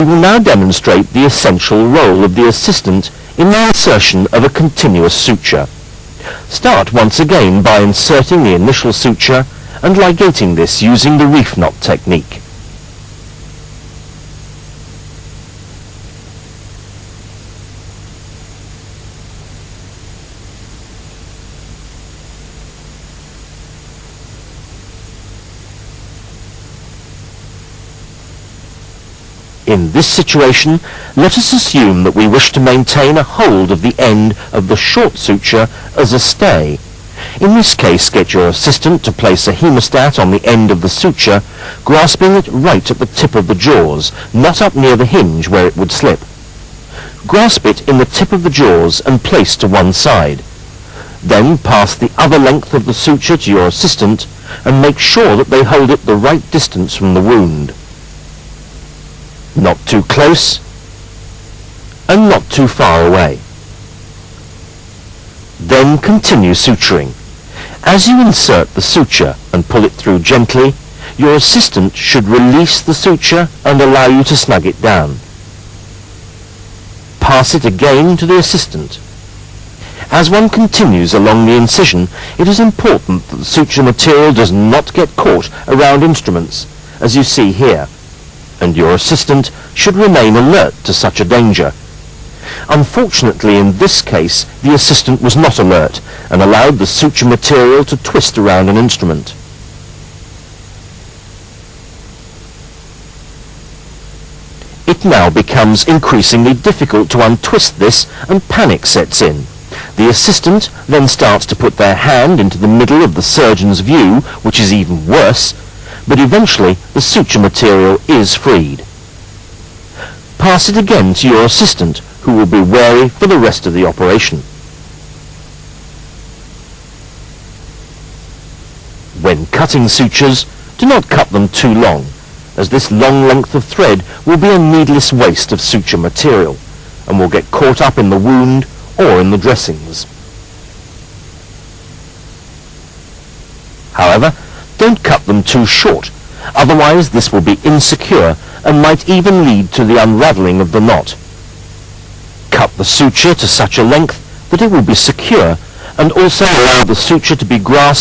We will now demonstrate the essential role of the assistant in the insertion of a continuous suture. Start once again by inserting the initial suture and ligating this using the reef knot technique. In this situation, let us assume that we wish to maintain a hold of the end of the short suture as a stay. In this case, get your assistant to place a hemostat on the end of the suture, grasping it right at the tip of the jaws, not up near the hinge where it would slip. Grasp it in the tip of the jaws and place to one side. Then pass the other length of the suture to your assistant and make sure that they hold it the right distance from the wound. Not too close and not too far away. Then continue suturing. As you insert the suture and pull it through gently, your assistant should release the suture and allow you to snug it down. Pass it again to the assistant. As one continues along the incision, it is important that the suture material does not get caught around instruments, as you see here, and your assistant should remain alert to such a danger. Unfortunately, in this case, the assistant was not alert and allowed the suture material to twist around an instrument. It now becomes increasingly difficult to untwist this and panic sets in. The assistant then starts to put their hand into the middle of the surgeon's view, which is even worse, but eventually the suture material is freed. Pass it again to your assistant, who will be wary for the rest of the operation. When cutting sutures, do not cut them too long, as this long length of thread will be a needless waste of suture material and will get caught up in the wound or in the dressings. However, don't cut them too short, otherwise this will be insecure and might even lead to the unraveling of the knot. Cut the suture to such a length that it will be secure and also allow the suture to be grasped